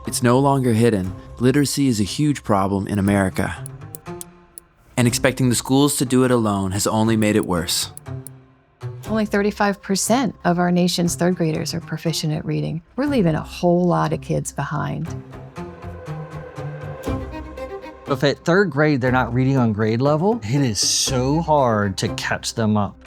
It's no longer hidden. Literacy is a huge problem in America. And expecting the schools to do it alone has only made it worse. Only 35% of our nation's third graders are proficient at reading. We're leaving a whole lot of kids behind. If at third grade they're not reading on grade level, it is so hard to catch them up.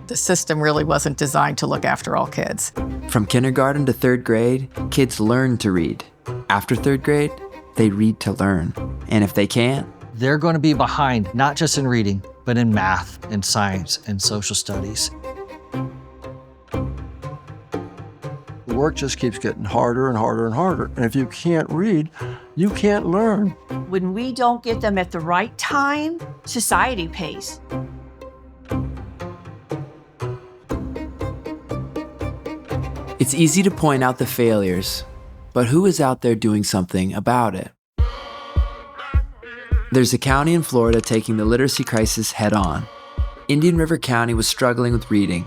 The system really wasn't designed to look after all kids. From kindergarten to third grade, kids learn to read. After third grade, they read to learn. And if they can't, they're going to be behind, not just in reading, but in math and science and social studies. The work just keeps getting harder and harder and harder. And if you can't read, you can't learn. When we don't get them at the right time, society pays. it's easy to point out the failures, but who is out there doing something about it? There's a county in Florida taking the literacy crisis head on. Indian River County was struggling with reading,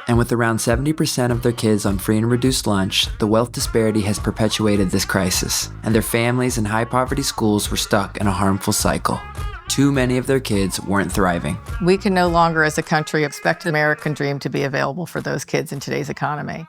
and with around 70% of their kids on free and reduced lunch, the wealth disparity has perpetuated this crisis, and their families in high-poverty schools were stuck in a harmful cycle. Too many of their kids weren't thriving. We can no longer, as a country, expect the American dream to be available for those kids in today's economy.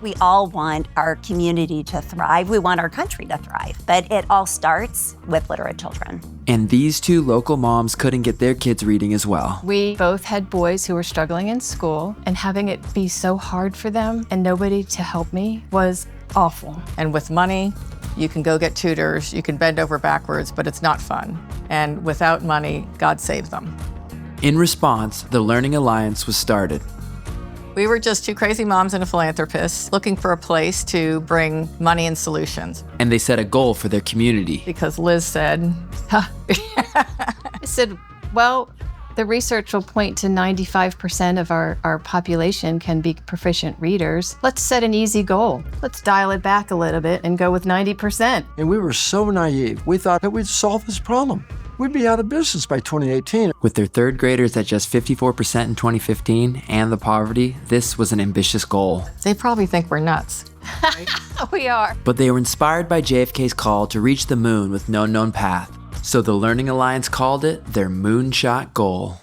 We all want our community to thrive. We want our country to thrive. But it all starts with literate children. And these two local moms couldn't get their kids reading as well. We both had boys who were struggling in school, and having it be so hard for them and nobody to help me was awful. And with money, you can go get tutors, you can bend over backwards, but it's not fun. And without money, God save them. In response, the Learning Alliance was started. We were just two crazy moms and a philanthropist looking for a place to bring money and solutions. And they set a goal for their community. Because Liz said, huh. I said, well, the research will point to 95% of our population can be proficient readers. Let's set an easy goal. Let's dial it back a little bit and go with 90%. And we were so naive. We thought that we'd solve this problem. We'd be out of business by 2018. With their third graders at just 54% in 2015 and the poverty, this was an ambitious goal. They probably think we're nuts. Right? We are. But they were inspired by JFK's call to reach the moon with no known path. So the Learning Alliance called it their Moonshot goal.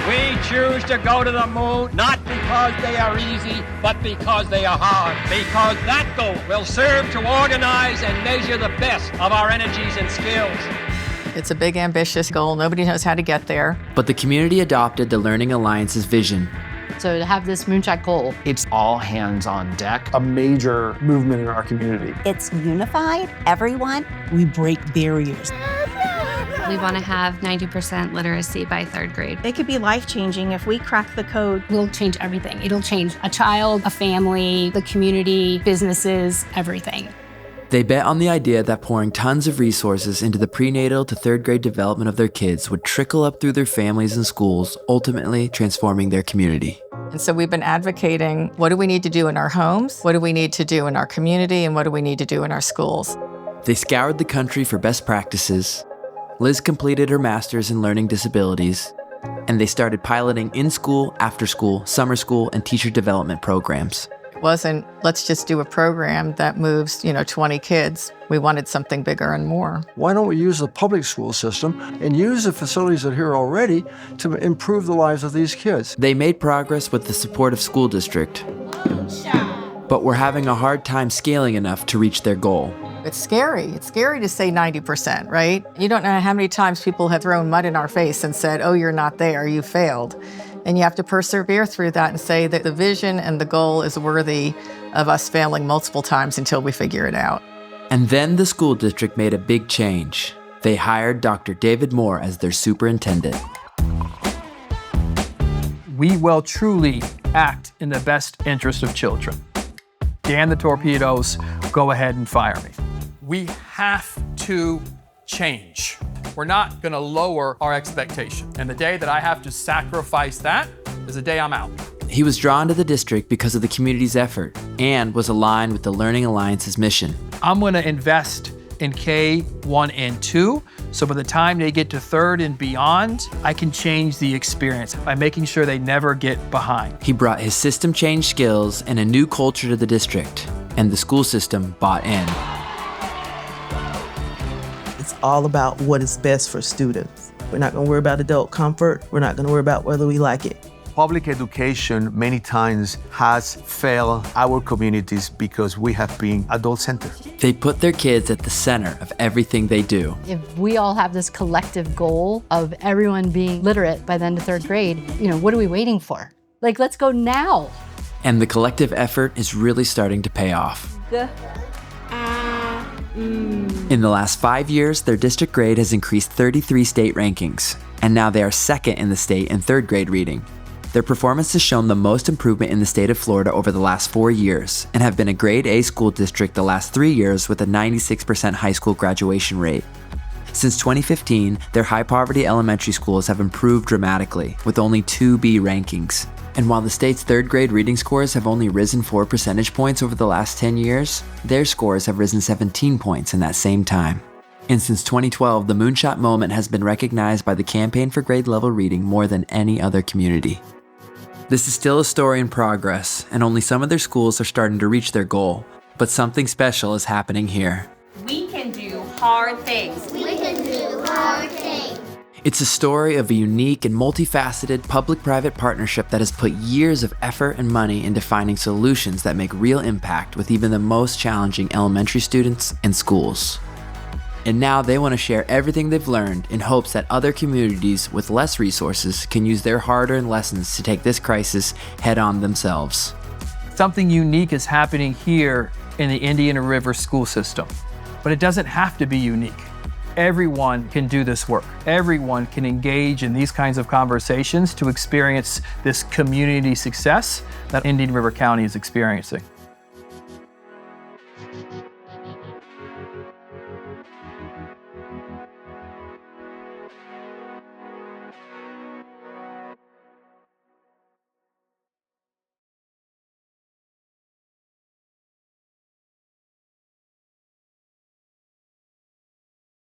We choose to go to the moon, not because they are easy, but because they are hard. Because that goal will serve to organize and measure the best of our energies and skills. It's a big, ambitious goal. Nobody knows how to get there. But the community adopted the Learning Alliance's vision. So to have this Moonshot goal, it's all hands on deck. A major movement in our community. It's unified, everyone. We break barriers. We want to have 90% literacy by third grade. It could be life-changing if we crack the code. We'll change everything. It'll change a child, a family, the community, businesses, everything. They bet on the idea that pouring tons of resources into the prenatal to third grade development of their kids would trickle up through their families and schools, ultimately transforming their community. And so we've been advocating, what do we need to do in our homes? What do we need to do in our community? And what do we need to do in our schools? They scoured the country for best practices. Liz completed her master's in learning disabilities, and they started piloting in-school, after-school, summer school, and teacher development programs. It wasn't, let's just do a program that moves, 20 kids. We wanted something bigger and more. Why don't we use the public school system and use the facilities that are here already to improve the lives of these kids? They made progress with the support of school district, but were having a hard time scaling enough to reach their goal. It's scary. It's scary to say 90%, right? You don't know how many times people have thrown mud in our face and said, oh, you're not there, you failed. And you have to persevere through that and say that the vision and the goal is worthy of us failing multiple times until we figure it out. And then the school district made a big change. They hired Dr. David Moore as their superintendent. We will truly act in the best interest of children. Dan the torpedoes, go ahead and fire me. We have to change. We're not going to lower our expectation. And the day that I have to sacrifice that is the day I'm out. He was drawn to the district because of the community's effort and was aligned with the Learning Alliance's mission. I'm going to invest in K1 and 2. So by the time they get to 3rd and beyond, I can change the experience by making sure they never get behind. He brought his system change skills and a new culture to the district, and the school system bought in. It's all about what is best for students. We're not going to worry about adult comfort. We're not going to worry about whether we like it. Public education many times has failed our communities because we have been adult-centered. They put their kids at the center of everything they do. If we all have this collective goal of everyone being literate by the end of 3rd grade, what are we waiting for? Like, let's go now. And the collective effort is really starting to pay off. In the last 5 years, their district grade has increased 33 state rankings, and now they are 2nd in the state in 3rd grade reading. Their performance has shown the most improvement in the state of Florida over the last 4 years and have been a grade A school district the last 3 years with a 96% high school graduation rate. Since 2015, their high poverty elementary schools have improved dramatically with only 2 B rankings. And while the state's 3rd grade reading scores have only risen 4 percentage points over the last 10 years, their scores have risen 17 points in that same time. And since 2012, the Moonshot moment has been recognized by the Campaign for Grade Level Reading more than any other community. This is still a story in progress, and only some of their schools are starting to reach their goal. But something special is happening here. We can do hard things. We can do hard things. It's a story of a unique and multifaceted public-private partnership that has put years of effort and money into finding solutions that make real impact with even the most challenging elementary students and schools. And now they want to share everything they've learned in hopes that other communities with less resources can use their hard-earned lessons to take this crisis head-on themselves. Something unique is happening here in the Indian River school system, but it doesn't have to be unique. Everyone can do this work. Everyone can engage in these kinds of conversations to experience this community success that Indian River County is experiencing.